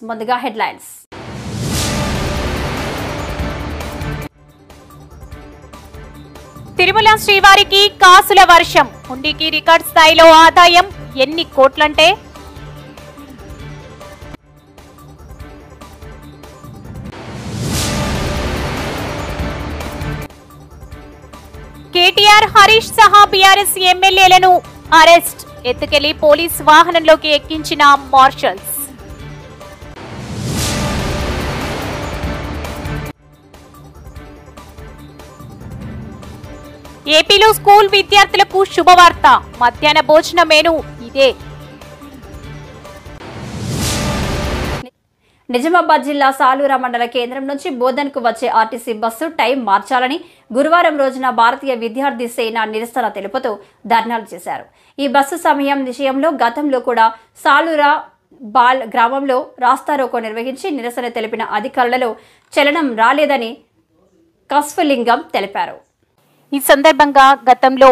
ముందుగా హెడ్లైన్స్. తిరుమల శ్రీవారికి కాసుల వర్షం. హుండీకి రికార్డ్ స్థాయిలో ఆదాయం. ఎన్ని కోట్లంటే కేటీఆర్, హరీష్ సహా బీఆర్ఎస్ ఎమ్మెల్యేలను అరెస్ట్. ఎత్తుకెళ్లి పోలీస్ వాహనంలోకి ఎక్కించిన మార్షల్స్. ఏపీలో స్కూల్ విద్యార్థులకు శుభవార్త. మధ్యాహ్న భోజన మెనూ ఇదే. నిజామాబాద్ జిల్లా సాలూరా మండల కేంద్రం నుంచి బోధన్కు వచ్చే ఆర్టీసీ బస్సు టైం మార్చాలని గురువారం రోజున భారతీయ విద్యార్థి సేన నిరసన తెలుపుతూ ధర్నాలు చేశారు. ఈ బస్సు సమయం విషయంలో గతంలో కూడా సాలూరా బాల్ గ్రామంలో రాస్తారోకో నిర్వహించి నిరసన తెలిపిన అధికారులలో చలనం రాలేదని కస్ఫలింగం తెలిపారు. ఈ సందర్భంగా గతంలో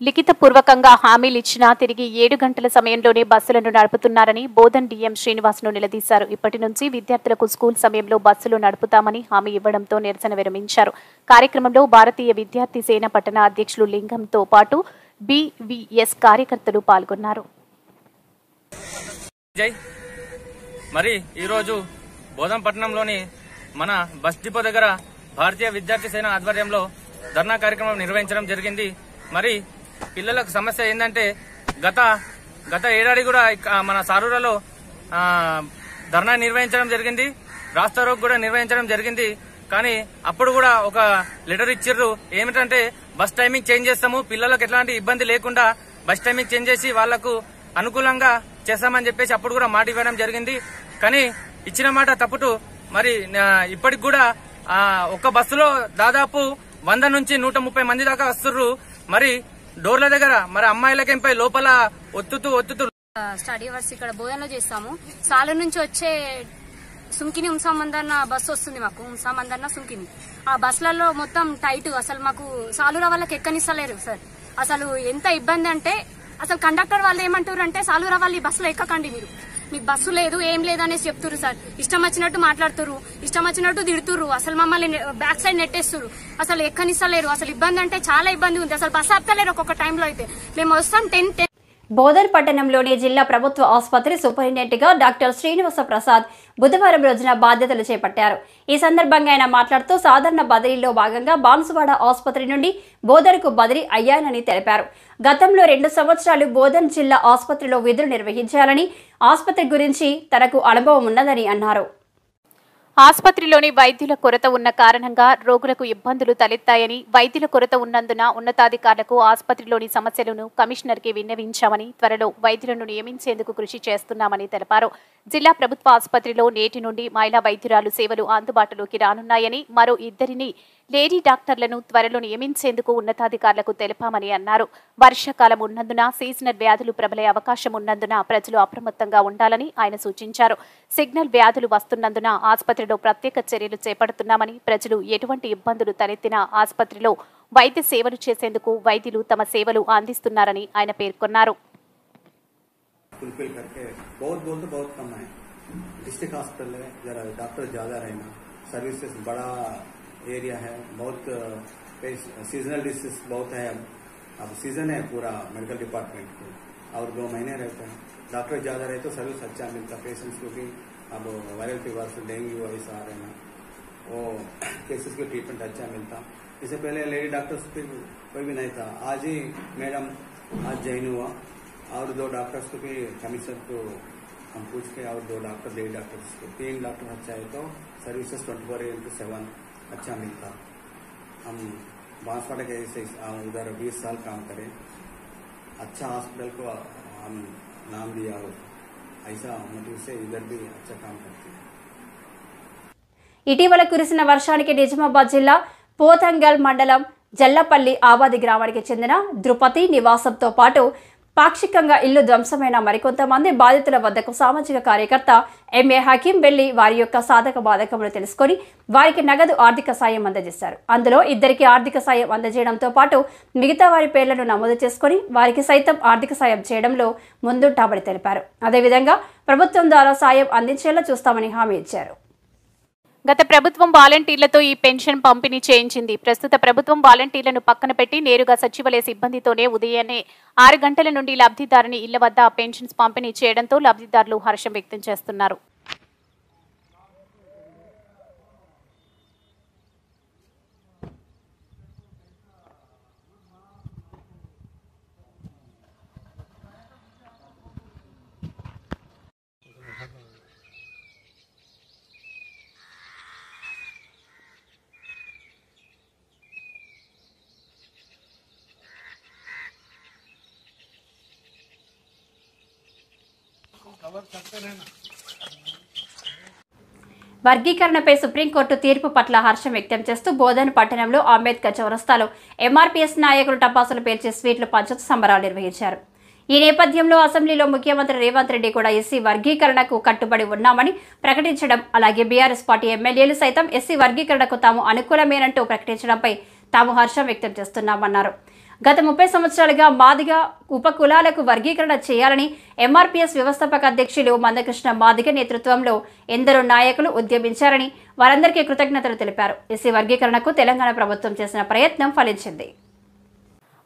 లిఖితపూర్వకంగా హామీలు ఇచ్చినా తిరిగి 7 గంటల సమయంలోనే బస్సులను నడుపుతున్నారని బోధన్ డీఎం శ్రీనివాస్ను నిలదీశారు. ఇప్పటి నుంచి విద్యార్థులకు స్కూల్ సమయంలో బస్సులు నడుపుతామని హామీ ఇవ్వడంతో నిరసన విరమించారు. కార్యక్రమంలో భారతీయ విద్యార్థి సేన పట్టణ అధ్యక్షులు లింగంతో పాటు బీవీఎస్ కార్యకర్తలు పాల్గొన్నారు. మరి ఈరోజు బోధన్ పట్టణంలోని మన బస్ డిపో దగ్గర భారతీయ విద్యార్థి సేన ఆధ్వర్యంలో ధర్నా కార్యక్రమం నిర్వహించడం జరిగింది. మరి పిల్లలకు సమస్య ఏంటంటే గత ఏడాది కూడా మన సారూరాలో ధర్నా నిర్వహించడం జరిగింది, రాస్తారోకో కూడా నిర్వహించడం జరిగింది. కానీ అప్పుడు కూడా ఒక లెటర్ ఇచ్చిర్రు, ఏమిటంటే బస్ టైమింగ్ చేంజ్ చేస్తాము, పిల్లలకు ఎట్లాంటి ఇబ్బంది లేకుండా బస్ టైమింగ్ చేంజ్ చేసి వాళ్లకు అనుకూలంగా చేస్తామని చెప్పేసి అప్పుడు కూడా మాట ఇవ్వడం జరిగింది. కానీ ఇచ్చిన మాట తప్పుతూ మరి ఇప్పటికి కూడా ఒక బస్సులో దాదాపు 100 నుంచి 130 మంది దాకా వస్తుర్రు. మరి డోర్ల దగ్గర మరి అమ్మాయిలకేంపై లోపల ఒత్తుతూ స్టడీ అవర్స్ ఇక్కడ బోధనలో చేస్తాము. సాలూరు నుంచి వచ్చే సుంకిని ఉంసామందన్న బస్సు వస్తుంది మాకు, ఉంసామందన్న సుంకిని. ఆ బస్సులలో మొత్తం టైట్, అసలు మాకు సాలూరా వాళ్ళకి ఎక్కనిస్తలేరు సార్. అసలు ఎంత ఇబ్బంది అంటే అసలు కండక్టర్ వాళ్ళు ఏమంటారు అంటే సాలూరా వాళ్ళు ఈ బస్సులో ఎక్కకండి, మీకు బస్సు లేదు ఏం లేదు అనేసి చెప్తున్నారు సార్. ఇష్టం వచ్చినట్టు మాట్లాడుతున్నారు, ఇష్టం వచ్చినట్టు తిడుతున్నారు, అసలు మమ్మల్ని బ్యాక్ సైడ్ నెట్టేస్తున్నారు, అసలు ఎక్కనిస్తలేరు. అసలు ఇబ్బంది అంటే చాలా ఇబ్బంది ఉంది, అసలు బస్సు ఆపుతలేరు. ఒక్కొక్క టైంలో అయితే మేము వస్తాం 10. బోధన్ పట్టణంలోని జిల్లా ప్రభుత్వ ఆసుపత్రి సూపరింటెండెంట్ గా డాక్టర్ శ్రీనివాస ప్రసాద్ బుధవారం రోజున బాధ్యతలు చేపట్టారు. ఈ సందర్భంగా ఆయన మాట్లాడుతూ సాధారణ బదిలీలో భాగంగా బాన్సువాడ ఆసుపత్రి నుండి బోధన్కు బదిలీ అయ్యానని తెలిపారు. గతంలో 2 సంవత్సరాలు బోధన్ జిల్లా ఆసుపత్రిలో విధులు నిర్వహించాలని, ఆసుపత్రి గురించి తనకు అనుభవం ఉన్నదని అన్నారు. ఆసుపత్రిలోని వైద్యుల కొరత ఉన్న కారణంగా రోగులకు ఇబ్బందులు తలెత్తాయని, వైద్యుల కొరత ఉన్నందున ఉన్నతాధికారులకు ఆసుపత్రిలోని సమస్యలను కమిషనర్కి విన్నవించామని, త్వరలో వైద్యులను నియమించేందుకు కృషి చేస్తున్నామని తెలిపారు. జిల్లా ప్రభుత్వ ఆసుపత్రిలో నేటి నుండి మహిళా వైద్యురాలు సేవలు అందుబాటులోకి రానున్నాయని, మరో 2 లేడీ డాక్టర్లను త్వరలో నియమించేందుకు ఉన్నతాధికారులకు తెలిపామని అన్నారు. వర్షాకాలం ఉన్నందున సీజనల్ వ్యాధులు ప్రబలే అవకాశం ఉన్నందున ప్రజలు అప్రమత్తంగా ఉండాలని ఆయన సూచించారు. సిగ్నల్ వ్యాధులు వస్తున్నందున ఆసుపత్రిలో ప్రత్యేక చర్యలు చేపడుతున్నామని, ప్రజలు ఎటువంటి ఇబ్బందులు తలెత్తినా ఆసుపత్రిలో వైద్య సేవలు చేసేందుకు వైద్యులు తమ సేవలు అందిస్తున్నారని ఆయన పేర్కొన్నారు. एरिया है, बहुत सीजनल डिसीज बहुत है. अब सीजन है पूरा मेडिकल डिपार्टमेंट को, और 2 महीने रहते हैं. डॉक्टर ज्यादा रहे तो सर्विस अच्छा मिलता पेशेंट्स को भी. अब वायरल फीवर से डेंगू ऐसा आ रहे हैं, वो केसेस के ट्रीटमेंट अच्छा मिलता. इससे पहले लेडी डॉक्टर्स कोई भी नहीं था. आज ही मैडम आज ज्वाइन हुआ, और 2 डॉक्टर्स को भी कमिश्नर को हम पूछ के, और 2 डॉक्टर लेडी डॉक्टर्स को 3 डॉक्टर अच्छा है तो सर्विसेज 24/7 अच्छा मिलता. हम बांसवाड़ा के ऐसे उधर 20 साल काम करें, अच्छा हॉस्पिटल को हम नाम दिया, ऐसा मोटिव से इधर भी अच्छा काम करते हैं. ఇటీవల కురిసిన వర్షానికి నిజామాబాద్ జిల్లా పోతంగల్ మండలం జల్లపల్లి ఆబాది గ్రామానికి చెందిన ద్రుపతి నివాసంతో పాటు పాక్షికంగా ఇల్లు ధ్వంసమైన మరికొంతమంది బాధితుల వద్దకు సామాజిక కార్యకర్త ఎంఏ హకీం వెళ్లి వారి యొక్క సాధక బాధకములు తెలుసుకుని వారికి నగదు ఆర్థిక సాయం అందజేశారు. అందులో 2కి ఆర్థిక సాయం అందజేయడంతో పాటు మిగతా వారి పేర్లను నమోదు చేసుకుని వారికి సైతం ఆర్థిక సాయం చేయడంలో ముందుంటామని తెలిపారు. అదేవిధంగా ప్రభుత్వం ద్వారా సాయం అందించేలా చూస్తామని హామీ ఇచ్చారు. గత ప్రభుత్వం వాలంటీర్లతో ఈ పెన్షన్ పంపిణీ చేయించింది. ప్రస్తుత ప్రభుత్వం వాలంటీర్లను పక్కన పెట్టి నేరుగా సచివాలయ సిబ్బందితోనే ఉదయాన్నే 6 గంటల నుండి లబ్ధిదారుని ఇళ్ల వద్ద పెన్షన్స్ పంపిణీ చేయడంతో లబ్ధిదారులు హర్షం వ్యక్తం చేస్తున్నారు. వర్గీకరణపై సుప్రీంకోర్టు తీర్పు పట్ల హర్షం వ్యక్తం చేస్తూ బోధన్ పట్టణంలో అంబేద్కర్ చౌరస్తాలో ఎంఆర్పీఎస్ నాయకులు టపాసులు పేర్చి స్వీట్లు పంచుతూ సంబరాలు నిర్వహించారు. ఈ నేపథ్యంలో అసెంబ్లీలో ముఖ్యమంత్రి రేవంత్ రెడ్డి కూడా ఎస్సీ వర్గీకరణకు కట్టుబడి ఉన్నామని ప్రకటించడం, అలాగే బీఆర్ఎస్ పార్టీ ఎమ్మెల్యేలు సైతం ఎస్సీ వర్గీకరణకు తాము అనుకూలమేనంటూ ప్రకటించడంపై తాము హర్షం వ్యక్తం చేస్తున్నామన్నారు. గత 30 సంవత్సరాలుగా మాదిగ ఉపకులాలకు వర్గీకరణ చేయాలని ఎంఆర్పీఎస్ వ్యవస్థాపక అధ్యక్షులు మందకృష్ణ మాదిగ నేతృత్వంలో ఎందరో నాయకులు ఉద్యమించారని వారందరికీ కృతజ్ఞతలు తెలిపారు. ఎస్సీ వర్గీకరణకు తెలంగాణ ప్రభుత్వం చేసిన ప్రయత్నం ఫలించింది.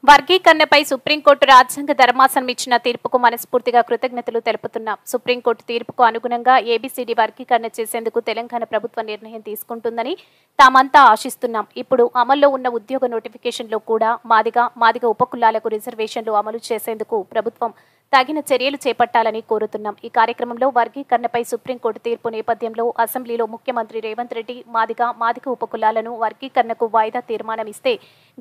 వర్గీకరణపై సుప్రీంకోర్టు రాజ్యాంగ ధర్మాసనం ఇచ్చిన తీర్పుకు మనస్ఫూర్తిగా కృతజ్ఞతలు తెలుపుతున్నాం. సుప్రీంకోర్టు తీర్పుకు అనుగుణంగా ఏబీసీడీ వర్గీకరణ చేసేందుకు తెలంగాణ ప్రభుత్వం నిర్ణయం తీసుకుంటుందని తామంతా ఆశిస్తున్నాం. ఇప్పుడు అమల్లో ఉన్న ఉద్యోగ నోటిఫికేషన్లో కూడా మాదిగ ఉపకులాలకు రిజర్వేషన్లు అమలు చేసేందుకు ప్రభుత్వం తగిన చర్యలు చేపట్టాలని కోరుతున్నాం. ఈ కార్యక్రమంలో వర్గీకరణపై సుప్రీంకోర్టు తీర్పు నేపథ్యంలో అసెంబ్లీలో ముఖ్యమంత్రి రేవంత్ రెడ్డి మాదిగ ఉపకులాలను వర్గీకరణకు వాయిదా తీర్మానం ఇస్తే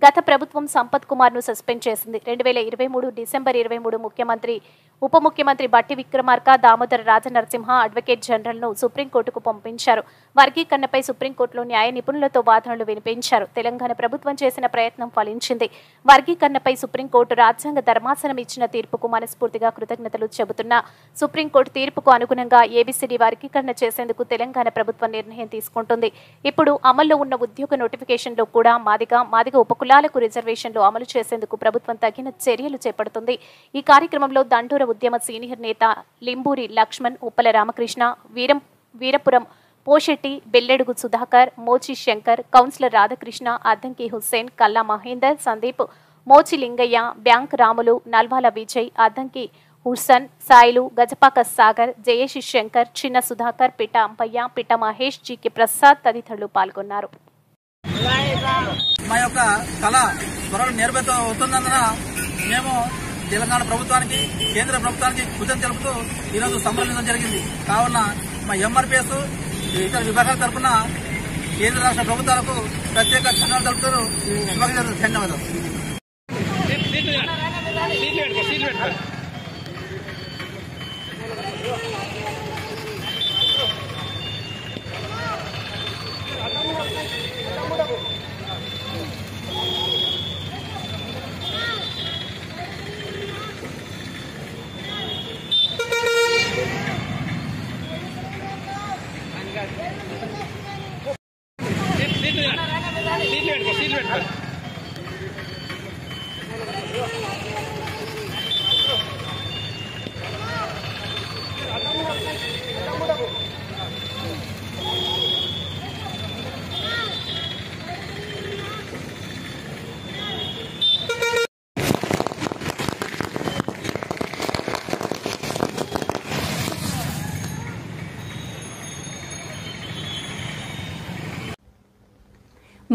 గత ప్రభుత్వం సంపత్ కుమార్ ను సస్పెండ్ చేసింది. 2023 డిసెంబర్ 23 ఉప ముఖ్యమంత్రి బట్టి విక్రమార్క, దామోదర రాజనరసింహ అడ్వకేట్ జనరల్ ను సుప్రీంకోర్టుకు పంపించారు. వర్గీకరణపై సుప్రీంకోర్టులో న్యాయ నిపుణులతో వాదనలు వినిపించారు. తెలంగాణ ప్రభుత్వం చేసిన ప్రయత్నం ఫలించింది. వర్గీకరణపై సుప్రీంకోర్టు రాజ్యాంగ ధర్మాసనం ఇచ్చిన తీర్పుకు మనస్ఫూర్తిగా కృతజ్ఞతలు చెబుతున్నా సుప్రీంకోర్టు తీర్పుకు అనుగుణంగా ఏబీసీడీ వర్గీకరణ చేసేందుకు తెలంగాణ ప్రభుత్వం నిర్ణయం తీసుకుంటుంది. ఇప్పుడు అమల్లో ఉన్న ఉద్యోగ నోటిఫికేషన్లో కూడా మాదిగ ఉపకులాలకు రిజర్వేషన్లు అమలు చేసేందుకు ప్రభుత్వం తగిన చర్యలు చేపడుతుంది. ఈ కార్యక్రమంలో దండోర ఉద్యమ సీనియర్ నేత లింబూరి లక్ష్మణ్, ఉప్పల రామకృష్ణ, వీరపురం పోషెట్టి, బెల్లెడుగు సుధాకర్, మోచి శంకర్, కౌన్సిలర్ రాధాకృష్ణ, అద్దంకి హుస్సేన్, కల్లా మహేందర్, సందీప్, మోచి లింగయ్య, బ్యాంక్ రాములు, నల్వాల విజయ్, అద్దంకి హుస్సన్, సాయిలు, గజపాక సాగర్, జయేషి శంకర్, చిన్న సుధాకర్, పిట్ట అంపయ్య, పిట్ట మహేష్, జీకే ప్రసాద్ తదితరులు పాల్గొన్నారు. మా యొక్క కళ త్వరలో నిర్భేతం అవుతుందన్న మేము తెలంగాణ ప్రభుత్వానికి, కేంద్ర ప్రభుత్వానికి కృతజ్ఞతలు తెలుపుతూ ఈరోజు సంప్రదించడం జరిగింది. కావున మా ఎంఆర్పీఎస్ ఇతర విభాగాల తరఫున కేంద్ర రాష్ట్ర ప్రభుత్వాలకు ప్రత్యేక ధన్యవాదాలు తెలుపుతూ ధన్యవాదాలు.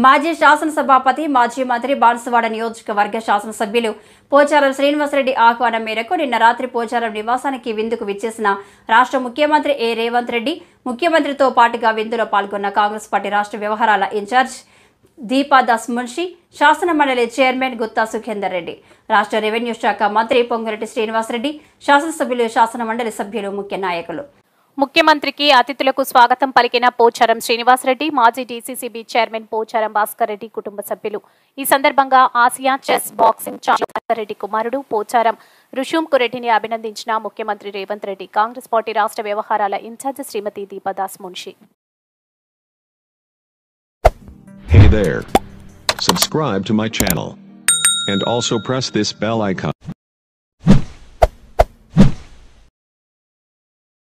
మాజీ శాసనసభాపతి, మాజీ మంత్రి, బాన్సువాడ నియోజకవర్గ శాసనసభ్యులు పోచారం శ్రీనివాసరెడ్డి ఆహ్వానం మేరకు నిన్న రాత్రి పోచారం నివాసానికి విందుకు విచ్చేసిన రాష్ట్ర ముఖ్యమంత్రి రేవంత్ రెడ్డి, ముఖ్యమంత్రితో పాటుగా విందులో పాల్గొన్న కాంగ్రెస్ పార్టీ రాష్ట్ర వ్యవహారాల ఇన్ఛార్జ్ దీపాదాస్ మున్షి, శాసన మండలి చైర్మన్ గుత్తా సుఖేందర్ రెడ్డి, రాష్ట్ర రెవెన్యూ శాఖ మంత్రి పొంగురెడ్డి శ్రీనివాసరెడ్డి, శాసనసభ్యులు, శాసన మండలి సభ్యులు, ముఖ్య నాయకులు. ముఖ్యమంత్రికి అతిథులకు స్వాగతం పలికిన పోచారం శ్రీనివాసరెడ్డి, మాజీ డీసీసీబీ చైర్మన్ పోచారం భాస్కర్ రెడ్డి కుటుంబ సభ్యులు. ఈ సందర్భంగా Asia chess boxing champion Reddy కుమారుడు పోచారం రుషుంకు రెడ్డిని అభినందించిన ముఖ్యమంత్రి రేవంత్ రెడ్డి. కాంగ్రెస్ పార్టీ రాష్ట్ర వ్యవహారాల incharge Shrimati Deepa Das Munshi. Hey there. Subscribe to my channel. And also press this bell icon.